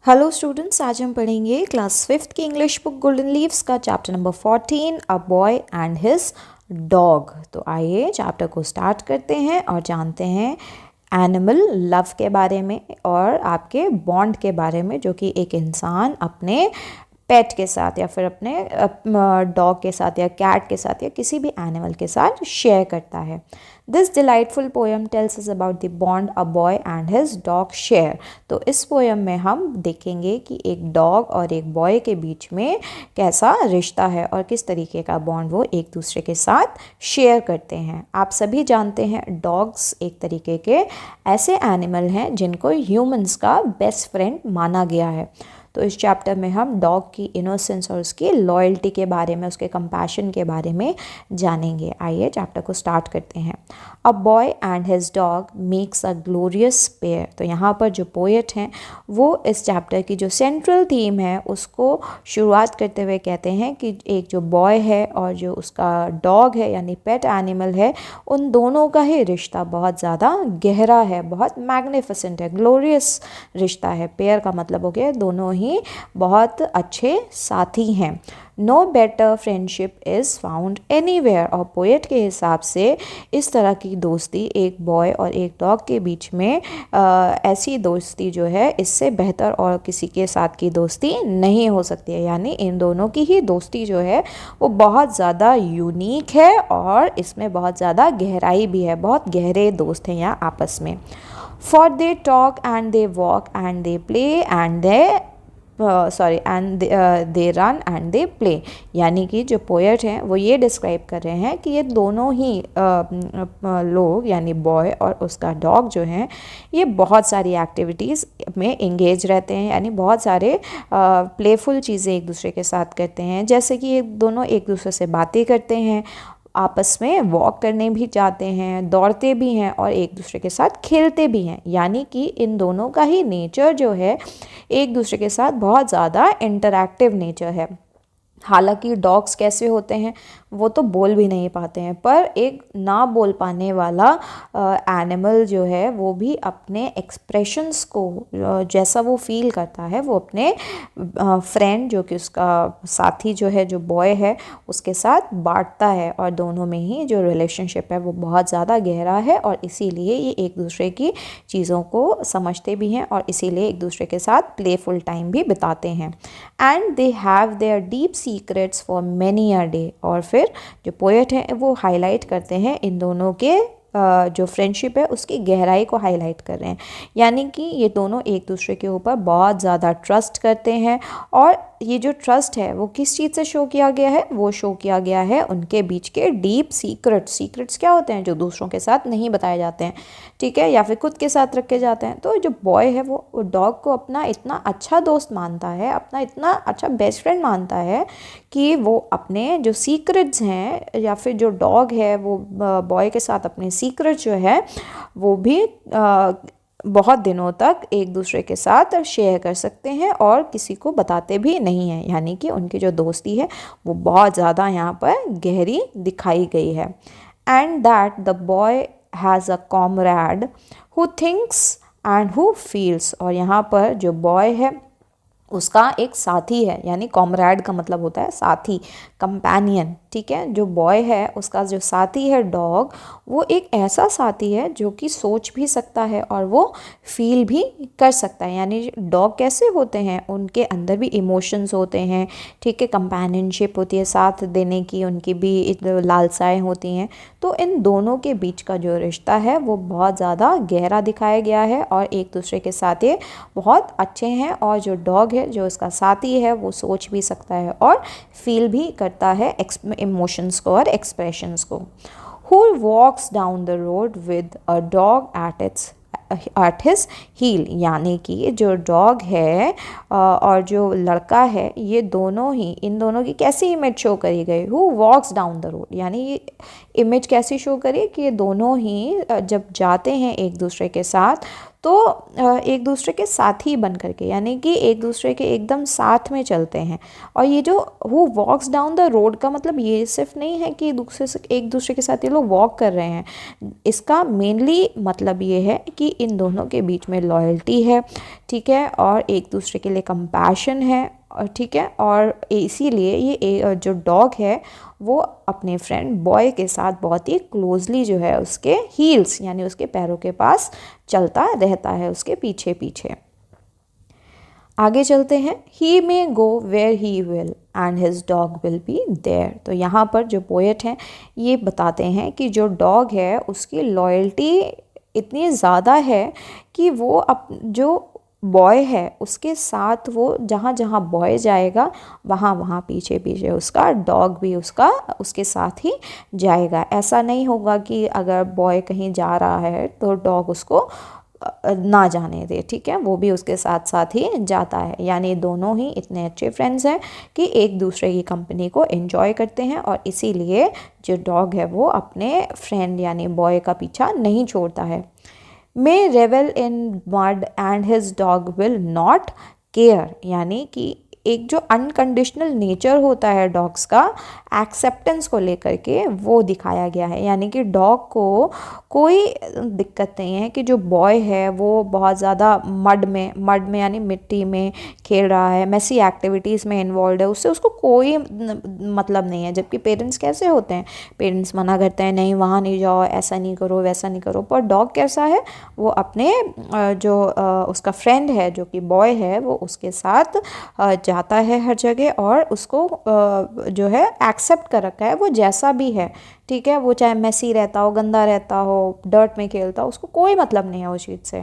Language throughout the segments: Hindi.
हेलो स्टूडेंट्स, आज हम पढ़ेंगे क्लास फिफ्थ की इंग्लिश बुक गोल्डन लीव्स का chapter number 14 a boy and his dog. तो आइए चैप्टर को स्टार्ट करते हैं और जानते हैं एनिमल लव के बारे में और आपके बॉन्ड के बारे में जो कि एक इंसान अपने पेट के साथ या फिर अपने डॉग के साथ या कैट के साथ या किसी भी एनिमल के साथ शेयर करता है। This delightful poem tells us about the bond a boy and his dog share. तो इस पोएम में हम देखेंगे कि एक डॉग और एक बॉय के बीच में कैसा रिश्ता है और किस तरीके का बॉन्ड वो एक दूसरे के साथ शेयर करते हैं। आप सभी जानते हैं डॉग्स एक तरीके के ऐसे एनिमल हैं जिनको ह्यूमंस का बेस्ट फ्रेंड माना गया है। तो इस चैप्टर में हम डॉग की इनोसेंस और उसकी लॉयल्टी के बारे में, उसके कंपैशन के बारे में जानेंगे। आइए चैप्टर को स्टार्ट करते हैं। A boy and his dog makes a glorious pair. तो यहाँ पर जो पोएट हैं वो इस चैप्टर की जो सेंट्रल थीम है उसको शुरुआत करते हुए कहते हैं कि एक जो बॉय है और जो उसका डॉग है यानी पेट एनिमल है, उन दोनों का ही रिश्ता बहुत ज़्यादा गहरा है, बहुत मैग्निफिसेंट है, ग्लोरियस रिश्ता है। पेयर का मतलब हो गया दोनों ही बहुत अच्छे साथी हैं। No better friendship is found anywhere. और पोएट के हिसाब से इस तरह की दोस्ती एक बॉय और एक डॉग के बीच में ऐसी दोस्ती जो है इससे बेहतर और किसी के साथ की दोस्ती नहीं हो सकती है। यानी इन दोनों की ही दोस्ती जो है वो बहुत ज़्यादा यूनिक है और इसमें बहुत ज़्यादा गहराई भी है, बहुत गहरे दोस्त हैं यहाँ आपस में। For they talk and they walk and they play and they run and they play। यानी कि जो पोएट हैं वो ये डिस्क्राइब कर रहे हैं कि ये दोनों ही लोग यानी बॉय और उसका डॉग जो हैं ये बहुत सारी एक्टिविटीज़ में इंगेज रहते हैं, यानी बहुत सारे प्लेफुल चीज़ें एक दूसरे के साथ करते हैं। जैसे कि ये दोनों एक दूसरे से बातें करते हैं, आपस में वॉक करने भी जाते हैं, दौड़ते भी हैं और एक दूसरे के साथ खेलते भी हैं। यानी कि इन दोनों का ही नेचर जो है एक दूसरे के साथ बहुत ज़्यादा इंटरैक्टिव नेचर है। हालांकि डॉग्स कैसे होते हैं वो तो बोल भी नहीं पाते हैं, पर एक ना बोल पाने वाला एनिमल जो है वो भी अपने एक्सप्रेशंस को जैसा वो फील करता है वो अपने फ्रेंड जो कि उसका साथी जो है, जो बॉय है, उसके साथ बांटता है। और दोनों में ही जो रिलेशनशिप है वो बहुत ज़्यादा गहरा है और इसीलिए ये एक दूसरे की चीज़ों को समझते भी हैं और इसीलिए एक दूसरे के साथ प्लेफुल टाइम भी बिताते हैं। And they have their deep secrets for many a day. और फिर जो पोएट हैं वो हाईलाइट करते हैं इन दोनों के जो फ्रेंडशिप है उसकी गहराई को हाईलाइट कर रहे हैं। यानी कि ये दोनों एक दूसरे के ऊपर बहुत ज़्यादा ट्रस्ट करते हैं और ये जो ट्रस्ट है वो किस चीज़ से शो किया गया है, वो शो किया गया है उनके बीच के डीप सीक्रेट्स। सीक्रेट्स क्या होते हैं? जो दूसरों के साथ नहीं बताए जाते हैं, ठीक है, या फिर खुद के साथ रखे जाते हैं। तो जो बॉय है वो डॉग को अपना इतना अच्छा दोस्त मानता है, अपना इतना अच्छा बेस्ट फ्रेंड मानता है कि वो अपने जो सीक्रेट्स हैं या फिर जो डॉग है वो बॉय के साथ अपने सीक्रेट जो है वो भी बहुत दिनों तक एक दूसरे के साथ शेयर कर सकते हैं और किसी को बताते भी नहीं हैं। यानी कि उनकी जो दोस्ती है वो बहुत ज़्यादा यहाँ पर गहरी दिखाई गई है। And that the boy has a comrade who thinks and who feels. और यहाँ पर जो बॉय है उसका एक साथी है, यानी कॉमरेड का मतलब होता है साथी, कंपेनियन, ठीक है। जो बॉय है उसका जो साथी है डॉग, वो एक ऐसा साथी है जो कि सोच भी सकता है और वो फील भी कर सकता है। यानी डॉग कैसे होते हैं, उनके अंदर भी इमोशंस होते हैं, ठीक है, कंपेनियनशिप होती है, साथ देने की उनकी भी लालसाएं होती हैं। तो इन दोनों के बीच का जो रिश्ता है वो बहुत ज़्यादा गहरा दिखाया गया है और एक दूसरे के साथ ये बहुत अच्छे हैं। और जो डॉग है, जो इसका साथी है, वो सोच भी सकता है और फील भी करता है इमोशंस को और एक्सप्रेशंस को। Who walks down the road with a dog at his heel। यानी कि जो डॉग है और जो लड़का है, ये दोनों ही, इन दोनों की कैसी इमेज शो करी गई? Who walks down the road, यानी ये इमेज कैसी शो करी कि ये दोनों ही जब जाते हैं एक दूसरे के साथ तो एक दूसरे के साथी बन करके, यानी कि एक दूसरे के एकदम साथ में चलते हैं। और ये जो who walks down the road का मतलब ये सिर्फ नहीं है कि एक दूसरे के साथ ये लोग वॉक कर रहे हैं, इसका मेनली मतलब ये है कि इन दोनों के बीच में लॉयल्टी है, ठीक है, और एक दूसरे के लिए कंपैशन है, और ठीक है, और इसीलिए ये जो डॉग है वो अपने फ्रेंड बॉय के साथ बहुत ही क्लोजली जो है उसके हील्स यानी उसके पैरों के पास चलता रहता है, उसके पीछे पीछे। आगे चलते हैं। He may go where he will and his dog will be there. तो यहाँ पर जो पोएट हैं ये बताते हैं कि जो डॉग है उसकी लॉयल्टी इतनी ज़्यादा है कि वो जो बॉय है उसके साथ वो जहाँ जहाँ बॉय जाएगा वहाँ वहाँ पीछे पीछे उसका डॉग भी उसके साथ ही जाएगा। ऐसा नहीं होगा कि अगर बॉय कहीं जा रहा है तो डॉग उसको ना जाने दे, ठीक है, वो भी उसके साथ साथ ही जाता है। यानी दोनों ही इतने अच्छे फ्रेंड्स हैं कि एक दूसरे की कंपनी को एंजॉय करते हैं, और इसीलिए जो डॉग है वो अपने फ्रेंड यानी बॉय का पीछा नहीं छोड़ता है। May revel in mud and his dog will not care, यानी कि एक जो अनकंडीशनल नेचर होता है डॉग्स का एक्सेप्टेंस को लेकर के वो दिखाया गया है। यानी कि डॉग को कोई दिक्कत नहीं है कि जो बॉय है वो बहुत ज़्यादा मड में यानी मिट्टी में खेल रहा है, मेसी एक्टिविटीज़ में इन्वॉल्व है, उससे उसको कोई मतलब नहीं है। जबकि पेरेंट्स कैसे होते हैं, पेरेंट्स मना करते हैं नहीं वहाँ नहीं जाओ, ऐसा नहीं करो, वैसा नहीं करो, पर डॉग कैसा है, वो अपने जो उसका फ्रेंड है जो कि बॉय है वो उसके साथ जाता है हर जगह, और उसको जो है एक्सेप्ट कर रखा है वो जैसा भी है, ठीक है, वो चाहे मेसी रहता हो, गंदा रहता हो, डर्ट में खेलता हो, उसको कोई मतलब नहीं है उस चीज़ से।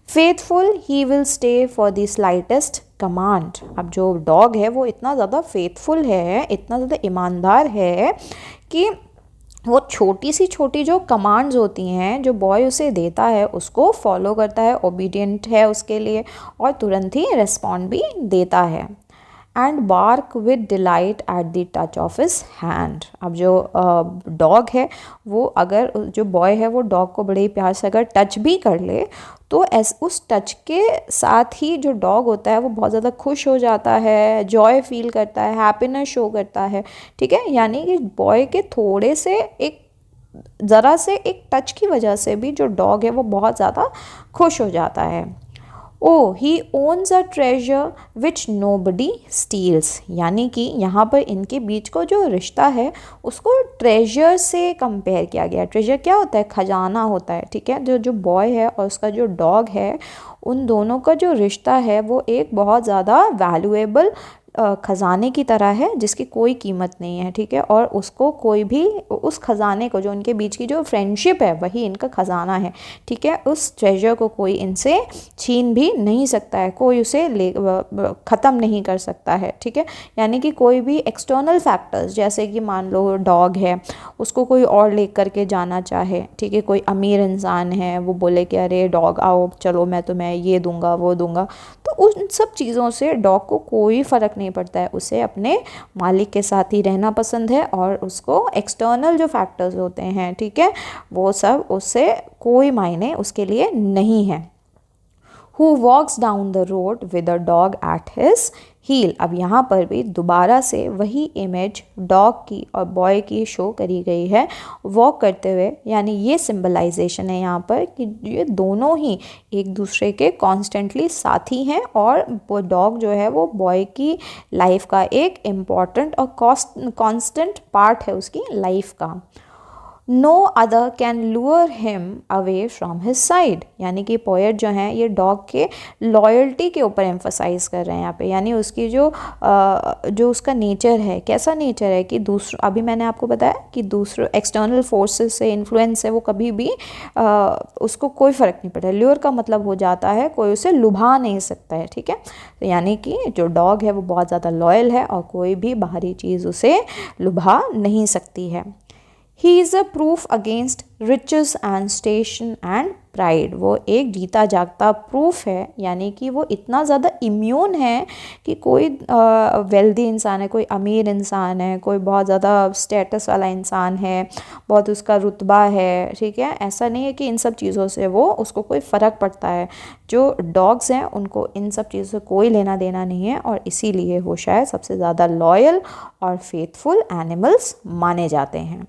Faithful he will stay for the slightest command. अब जो डॉग है वो इतना ज़्यादा फेथफुल है, इतना ज़्यादा ईमानदार है कि वो छोटी सी छोटी जो कमांड्स होती हैं जो बॉय उसे देता है उसको फॉलो करता है, ओबीडियंट है उसके लिए, और तुरंत ही रिस्पॉन्ड भी देता है। And bark with delight at the touch of his hand. अब जो डॉग है वो अगर जो बॉय है वो डॉग को बड़े ही प्यार से अगर टच भी कर ले तो उस टच के साथ ही जो डॉग होता है वो बहुत ज़्यादा खुश हो जाता है, जॉय फील करता है, हैप्पीनेस शो करता है, ठीक है। यानी कि बॉय के थोड़े से ज़रा से एक टच की वजह से भी जो डॉग है वो बहुत ज़्यादा खुश हो जाता है। Oh he owns a treasure which nobody steals, यानी कि यहाँ पर इनके बीच को जो रिश्ता है उसको ट्रेजर से कंपेयर किया गया। ट्रेजर क्या होता है, खजाना होता है, ठीक है। जो बॉय है और उसका जो डॉग है उन दोनों का जो रिश्ता है वो एक बहुत ज़्यादा वैल्यूएबल ख़जाने की तरह है जिसकी कोई कीमत नहीं है, ठीक है। और उसको कोई भी उस ख़जाने को, जो उनके बीच की जो फ्रेंडशिप है वही इनका ख़जाना है, ठीक है। उस ट्रेजर को कोई इनसे छीन भी नहीं सकता है, कोई उसे ख़त्म नहीं कर सकता है, ठीक है। यानी कि कोई भी एक्सटर्नल फैक्टर्स, जैसे कि मान लो डॉग है उसको कोई और ले करके जाना चाहे, ठीक है, कोई अमीर इंसान है वो बोले कि अरे डॉग आओ चलो मैं तुम्हें ये दूंगा वो दूंगा, तो उन सब चीज़ों से डॉग को कोई फ़र्क नहीं पड़ता है। उसे अपने मालिक के साथ ही रहना पसंद है और उसको एक्सटर्नल जो फैक्टर्स होते हैं, ठीक है, वो सब उससे कोई मायने उसके लिए नहीं है। Who walks down the road with a dog at his heel। अब यहाँ पर भी दोबारा से वही इमेज डॉग की और बॉय की शो करी गई है वॉक करते हुए। यानी ये सिंबलाइजेशन है यहाँ पर कि ये दोनों ही एक दूसरे के कॉन्स्टेंटली साथी हैं, और वो डॉग जो है वो बॉय की लाइफ का एक इम्पॉर्टेंट और कॉन्स्टेंट पार्ट है उसकी लाइफ का। No other can lure him away from his side. यानी कि पोएट जो हैं ये डॉग के लॉयल्टी के ऊपर एम्फोसाइज कर रहे हैं यहाँ पे। यानी उसकी जो उसका नेचर है, कैसा नेचर है कि अभी मैंने आपको बताया कि दूसरे एक्सटर्नल फोर्सेस से इन्फ्लुएंस है, वो कभी भी उसको कोई फ़र्क नहीं पड़ता। ल्योर का मतलब हो जाता है कोई उसे लुभा नहीं सकता है, ठीक है। तो यानी कि जो डॉग है वो बहुत ज़्यादा लॉयल है और कोई भी बाहरी चीज़ उसे लुभा नहीं सकती है। He is a proof against riches and station and pride। वो एक जीता जागता प्रूफ है, यानी कि वो इतना ज़्यादा इम्यून है कि कोई वेल्दी इंसान है, कोई अमीर इंसान है, कोई बहुत ज़्यादा स्टेटस वाला इंसान है, बहुत उसका रुतबा है, ठीक है, ऐसा नहीं है कि इन सब चीज़ों से वो उसको कोई फ़र्क पड़ता है। जो डॉग्स हैं उनको इन सब चीज़ों से कोई लेना देना नहीं है, और इसीलिए वो शायद सबसे ज़्यादा लॉयल और फेथफुल एनिमल्स माने जाते हैं।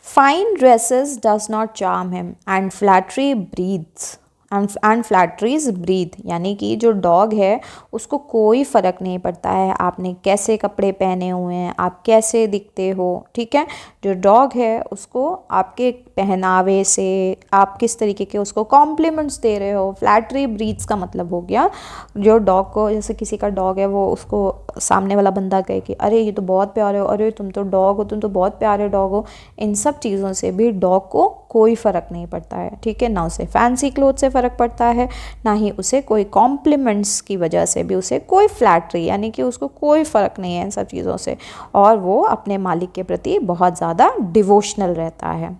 Fine dresses does not charm him and flattery breathes and flatteries breathe, यानी कि जो डॉग है उसको कोई फ़र्क नहीं पड़ता है आपने कैसे कपड़े पहने हुए हैं, आप कैसे दिखते हो, ठीक है। जो डॉग है उसको आपके पहनावे से, आप किस तरीके के उसको कॉम्प्लीमेंट्स दे रहे हो, फ्लैटरी ब्रीथ्स का मतलब हो गया जो डॉग को, जैसे किसी का डॉग है वो उसको सामने वाला बंदा कहे कि अरे ये तो बहुत प्यारे हो, अरे तुम तो डॉग हो, तुम तो बहुत प्यारे डॉग हो, इन सब चीज़ों से भी डॉग को कोई फ़र्क नहीं पड़ता है, ठीक है। ना उसे फैंसी क्लोथ से फ़र्क पड़ता है, ना ही उसे कोई कॉम्प्लीमेंट्स की वजह से भी उसे कोई फ्लैटरी, यानी कि उसको कोई फ़र्क नहीं है इन सब चीज़ों से, और वो अपने मालिक के प्रति बहुत ज़्यादा डिवोशनल रहता है।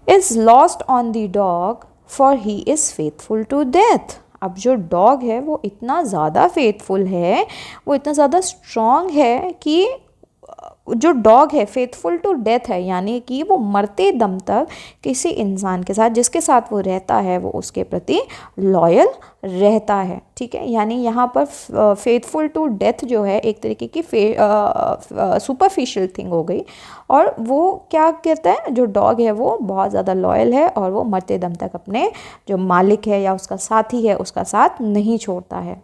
Is lost on the dog for he is faithful to death. अब जो डॉग है वो इतना ज़्यादा फेथफुल है, वो इतना ज़्यादा स्ट्रॉन्ग है कि जो डॉग है फेथफुल टू डेथ है, यानी कि वो मरते दम तक किसी इंसान के साथ जिसके साथ वो रहता है वो उसके प्रति लॉयल रहता है, ठीक है। यानी यहाँ पर फेथफुल टू डेथ जो है एक तरीके की सुपरफिशियल थिंग हो गई, और वो क्या कहता है, जो डॉग है वो बहुत ज़्यादा लॉयल है और वो मरते दम तक अपने जो मालिक है या उसका साथी है उसका साथ नहीं छोड़ता है।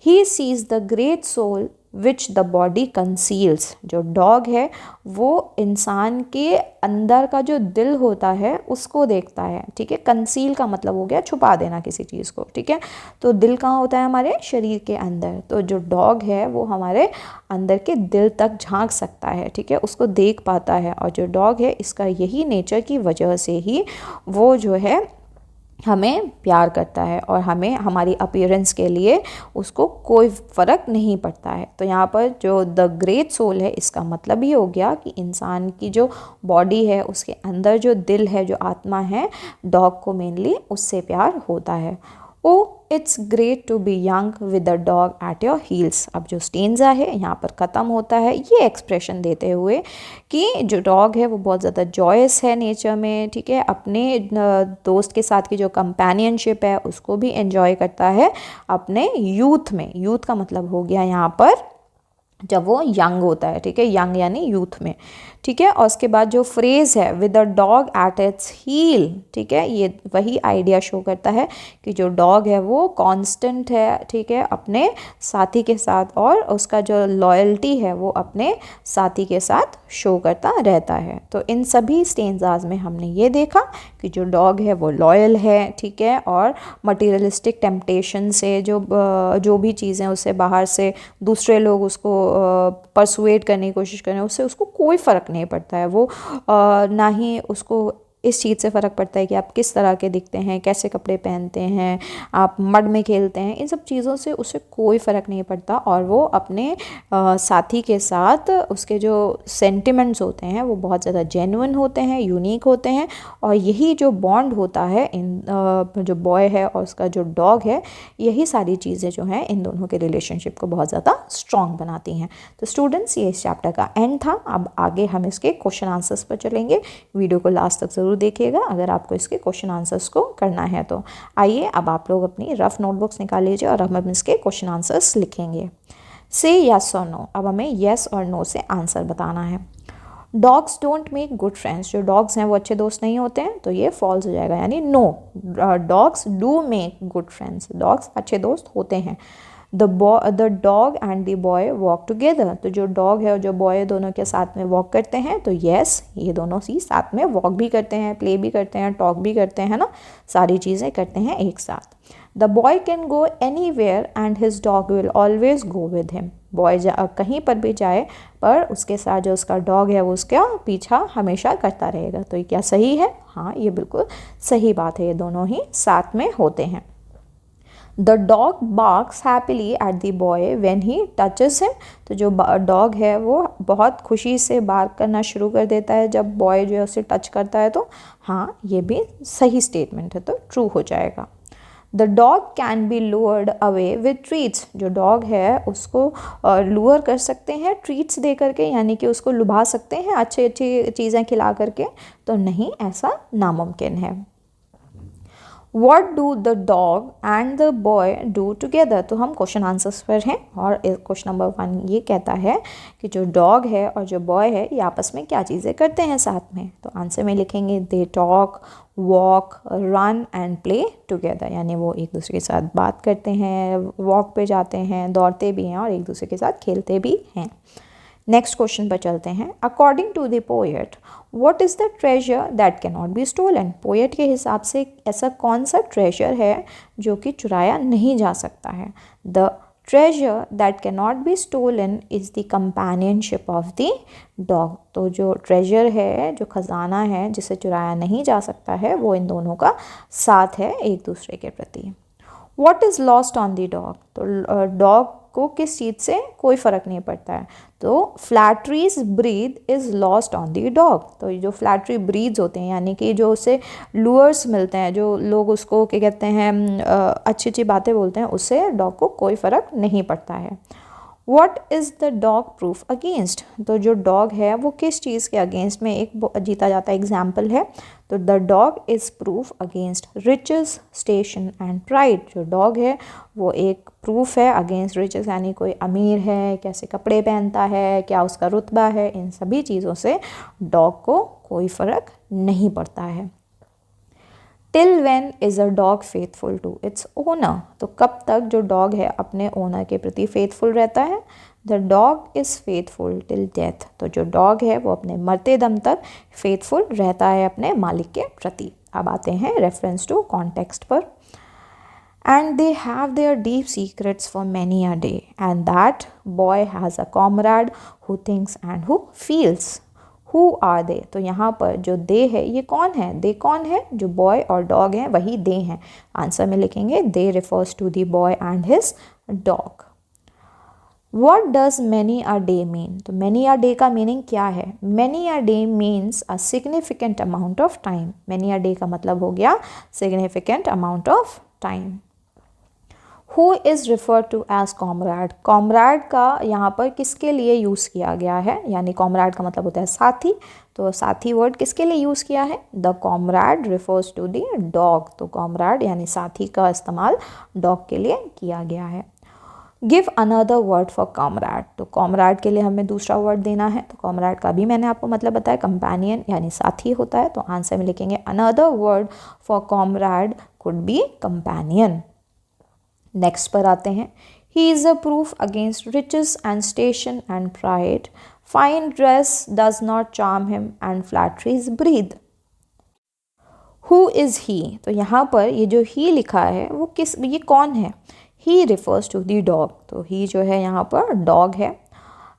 He sees the great soul which the body conceals. जो डॉग है वो इंसान के अंदर का जो दिल होता है उसको देखता है, ठीक है। कंसील का मतलब हो गया छुपा देना किसी चीज़ को, ठीक है। तो दिल कहाँ होता है, हमारे शरीर के अंदर, तो जो डॉग है वो हमारे अंदर के दिल तक झांक सकता है, ठीक है, उसको देख पाता है। और जो डॉग है इसका यही नेचर की वजह से ही वो जो है हमें प्यार करता है, और हमें हमारी अपीयरेंस के लिए उसको कोई फ़र्क नहीं पड़ता है। तो यहाँ पर जो द ग्रेट सोल है इसका मतलब ही हो गया कि इंसान की जो बॉडी है उसके अंदर जो दिल है, जो आत्मा है, डॉग को मेनली उससे प्यार होता है। Oh it's great to be young with a dog at your heels. अब जो स्टेंजा है यहाँ पर ख़त्म होता है ये एक्सप्रेशन देते हुए कि जो डॉग है वो बहुत ज़्यादा जॉयस है नेचर में, ठीक है, अपने दोस्त के साथ की जो कंपेनियनशिप है उसको भी एंजॉय करता है अपने यूथ में। यूथ का मतलब हो गया यहाँ पर जब वो यंग होता है, ठीक है, यंग यानी यूथ में, ठीक है। और उसके बाद जो फ्रेज़ है with a dog at its heel, ठीक है, ये वही आइडिया शो करता है कि जो डॉग है वो कांस्टेंट है, ठीक है, अपने साथी के साथ, और उसका जो लॉयल्टी है वो अपने साथी के साथ शो करता रहता है। तो इन सभी स्टेंजाज में हमने ये देखा कि जो डॉग है वो लॉयल है, ठीक है, और मटीरियलिस्टिक टेम्पटेशन से जो भी चीज़ें उससे बाहर से दूसरे लोग उसको परसुएट करने की कोशिश करें उससे उसको कोई फ़र्क नहीं पड़ता है। वो ना ही उसको इस चीज़ से फ़र्क पड़ता है कि आप किस तरह के दिखते हैं, कैसे कपड़े पहनते हैं, आप मड में खेलते हैं, इन सब चीज़ों से उसे कोई फ़र्क नहीं पड़ता, और वो अपने साथी के साथ उसके जो सेंटिमेंट्स होते हैं वो बहुत ज़्यादा जेन्युइन होते हैं, यूनिक होते हैं। और यही जो बॉन्ड होता है इन जो बॉय है और उसका जो डॉग है, यही सारी चीज़ें जो हैं इन दोनों के रिलेशनशिप को बहुत ज़्यादा स्ट्रॉन्ग बनाती हैं। तो स्टूडेंट्स ये इस चैप्टर का एंड था। अब आगे हम इसके क्वेश्चन आंसर्स पर चलेंगे। वीडियो को लास्ट तक ज़रूर देखिएगा अगर आपको इसके क्वेश्चन आंसर्स को करना है तो। आइए अब आप लोग अपनी रफ नोटबुक्स निकाल लीजिए और हम इसके क्वेश्चन आंसर्स लिखेंगे। से यस और नो, अब हमें यस और नो से आंसर बताना है। Dogs don't make good friends, जो डॉग्स हैं वो अच्छे दोस्त नहीं होते हैं, तो ये फॉल्स हो जाएगा, यानी no. Dogs do make good friends, dogs अच्छे दोस्त होते हैं। The dog and the boy walk together, तो जो डॉग है और जो बॉय है दोनों के साथ में वॉक करते हैं, तो येस ये दोनों ही साथ में वॉक भी करते हैं, प्ले भी करते हैं, टॉक भी करते हैं ना, सारी चीज़ें करते हैं एक साथ। The boy can go anywhere and his dog will always go with him, boy कहीं पर भी जाए पर उसके साथ जो उसका डॉग है वो उसका पीछा हमेशा करता रहेगा। तो ये क्या सही है? हाँ, ये बिल्कुल सही बात है, ये दोनों ही साथ में होते हैं। The dog barks happily at the boy when he touches him, तो जो डॉग है वो बहुत खुशी से बार्क करना शुरू कर देता है जब बॉय जो है उसे टच करता है। तो हाँ, ये भी सही स्टेटमेंट है, तो ट्रू हो जाएगा। The dog can be lured away with treats, जो डॉग है उसको लुअर कर सकते हैं ट्रीट्स दे करके, यानी कि उसको लुभा सकते हैं अच्छी अच्छी चीज़ें खिला करके, तो नहीं, ऐसा नामुमकिन है। What do the dog and the boy do together? तो हम क्वेश्चन आंसर्स पर हैं और क्वेश्चन नंबर 1 ये कहता है कि जो डॉग है और जो बॉय है ये आपस में क्या चीज़ें करते हैं साथ में। तो आंसर में लिखेंगे they talk, walk, run and play together, यानी वो एक दूसरे के साथ बात करते हैं, वॉक पे जाते हैं, दौड़ते भी हैं और एक दूसरे के साथ खेलते भी हैं। नेक्स्ट क्वेश्चन पर चलते हैं। According to the poet what is the treasure that can not be stolen? Poet के हिसाब से ऐसा कौन सा ट्रेजर है जो कि चुराया नहीं जा सकता है? The treasure that can not be stolen is the companionship of the dog. तो जो ट्रेजर है, जो खजाना है जिसे चुराया नहीं जा सकता है, वो इन दोनों का साथ है एक दूसरे के प्रति। What is lost on the dog? तो डॉग को किस चीज़ से कोई फ़र्क नहीं पड़ता है, तो flatteries breath is lost on the dog. तो जो फ्लैटरी ब्रीड्स होते हैं, यानी कि जो उसे लूअर्स मिलते हैं, जो लोग उसको क्या कहते हैं अच्छी अच्छी बातें बोलते हैं, उससे डॉग को कोई फ़र्क नहीं पड़ता है। What is the dog proof against? तो जो डॉग है वो किस चीज़ के अगेंस्ट में एक जीता जाता एग्जाम्पल है, तो the dog is proof against riches, station and pride. जो डॉग है वो एक प्रूफ है अगेंस्ट रिचेस, यानी कोई अमीर है, कैसे कपड़े पहनता है, क्या उसका रुतबा है, इन सभी चीज़ों से डॉग को कोई फ़र्क नहीं पड़ता है। Till when is a dog faithful to its owner? तो कब तक जो डॉग है अपने ओनर के प्रति फेथफुल रहता है? The dog is faithful till death. तो जो डॉग है वो अपने मरते दम तक फेथफुल रहता है अपने मालिक के प्रति। अब आते हैं रेफरेंस टू कॉन्टेक्स्ट पर। And they have their deep secrets for many a day and that boy has a comrade who thinks and who feels. Who are they? तो यहाँ पर जो दे है ये कौन है? दे कौन है? जो बॉय और डॉग हैं वही दे हैं। आंसर में लिखेंगे they refers to the boy and his dog. What does many a day mean? तो मैनी अ डे का मीनिंग क्या है? Many a day means a significant amount of time. Many a day का मतलब हो गया significant amount of time. Who is refer to as comrade? Comrade का यहाँ पर किसके लिए यूज़ किया गया है? यानी कॉमरेड का मतलब होता है साथी, तो साथी वर्ड किसके लिए यूज़ किया है? The comrade refers to the dog. तो कॉमरेड यानी साथी का इस्तेमाल डॉग के लिए किया गया है। Give another word for comrade. तो कॉमरेड के लिए हमें दूसरा वर्ड देना है, तो कॉमरेड का भी मैंने आपको मतलब बताया कंपेनियन यानी साथी होता है। तो आंसर में लिखेंगे another word for comrade could be companion. Next पर आते हैं। He is a proof against riches and station and pride. Fine dress does not charm him and flatteries breathe. Who is he? तो यहाँ पर ये जो ही लिखा है वो ये कौन है? He refers to the dog. तो ही जो है यहाँ पर डॉग है।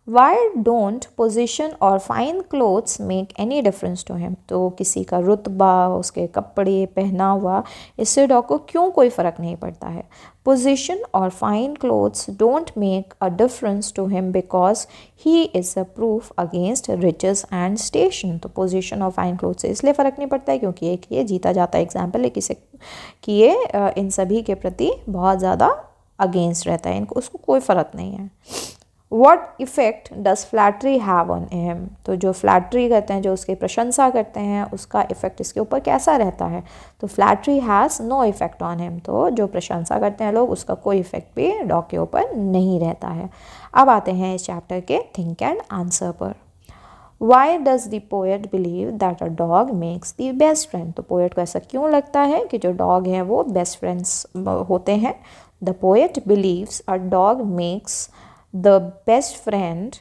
वाई डोंट पोजिशन और fine clothes make any difference to him? तो किसी का रुतबा, उसके कपड़े, पहना हुआ, इससे डॉग को क्यों कोई फ़र्क नहीं पड़ता है? पोजिशन और fine clothes don't make a difference to him because he is a proof against riches and station. तो पोजिशन और फाइन क्लोथ से इसलिए फ़र्क नहीं पड़ता है क्योंकि एक ये जीता जाता एग्जाम्पल है किसे कि ये इन सभी के प्रति बहुत ज़्यादा अगेंस्ट रहता है, इनको उसको कोई फ़र्क नहीं है। What effect does flattery have on him? तो जो फ्लैटरी करते हैं, जो उसकी प्रशंसा करते हैं, उसका इफ़ेक्ट इसके ऊपर कैसा रहता है? तो flattery has no effect on him. तो जो प्रशंसा करते हैं लोग, उसका कोई इफ़ेक्ट भी डॉग के ऊपर नहीं रहता है। अब आते हैं इस चैप्टर के थिंक एंड आंसर पर। Why does the poet believe that a dog makes the best friend? तो पोएट को ऐसा क्यों लगता है कि जो डॉग हैं वो बेस्ट फ्रेंड्स होते हैं? The poet believes a dog makes the best friend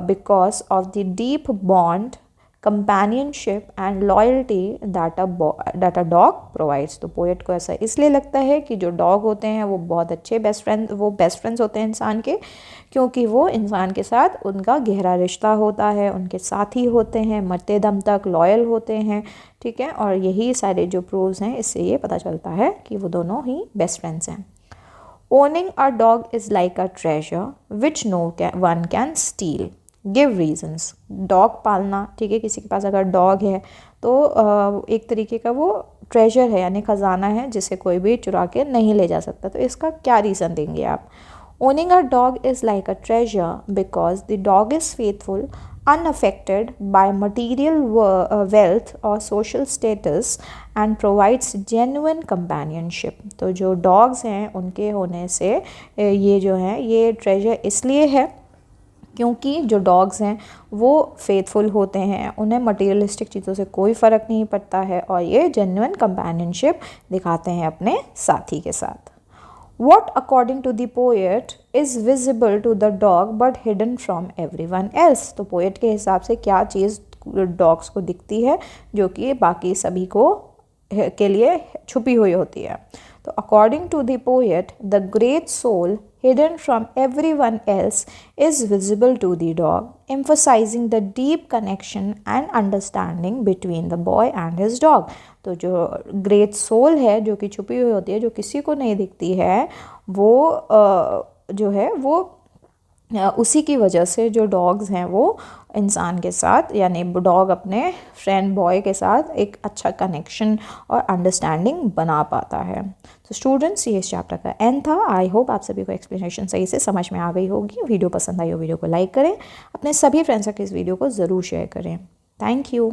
because of the deep bond, companionship and loyalty that a dog provides. तो पोएट को ऐसा इसलिए लगता है कि जो डॉग होते हैं वो बहुत अच्छे बेस्ट फ्रेंड्स होते हैं इंसान के, क्योंकि वो इंसान के साथ उनका गहरा रिश्ता होता है, उनके साथी होते हैं, मरते दम तक लॉयल होते हैं, ठीक है। और यही सारे जो प्रूव्स हैं इससे ये पता चलता है कि वो दोनों ही बेस्ट फ्रेंड्स हैं। Owning a dog is like a treasure which one can steal. Give reasons. Dog पालना, ठीक है, किसी के पास अगर डॉग है तो एक तरीके का वो ट्रेजर है यानी ख़जाना है जिसे कोई भी चुरा के नहीं ले जा सकता। तो इसका क्या रीज़न देंगे आप? Owning a dog is like a treasure because the dog is faithful, unaffected by material wealth or social status and provides genuine companionship। तो जो डॉग्स हैं उनके होने से ये जो है ये ट्रेजर इसलिए है क्योंकि जो डॉग्स हैं वो फेथफुल होते हैं, उन्हें मटेरियलिस्टिक चीज़ों से कोई फ़र्क नहीं पड़ता है और ये जेन्युइन कंपेनियनशिप दिखाते हैं अपने साथी के साथ। What according to the poet is visible to the dog but hidden from everyone else। तो पोएट के हिसाब से क्या चीज़ डॉग्स को दिखती है जो कि बाकी सभी को के लिए छुपी हुई होती है। तो according to the poet the great soul hidden from everyone else is visible to the dog, emphasizing the deep connection and understanding between the boy and his dog। तो जो ग्रेट सोल है जो कि छुपी हुई होती है, जो किसी को नहीं दिखती है, वो जो है वो उसी की वजह से जो डॉग्स हैं वो इंसान के साथ यानी डॉग अपने फ्रेंड बॉय के साथ एक अच्छा कनेक्शन और अंडरस्टैंडिंग बना पाता है। तो स्टूडेंट्स ये इस चैप्टर का एंड था। आई होप आप सभी को एक्सप्लेनेशन सही से समझ में आ गई होगी। वीडियो पसंद आई हो वीडियो को लाइक करें, अपने सभी फ्रेंड्स के इस वीडियो को ज़रूर शेयर करें। Thank you.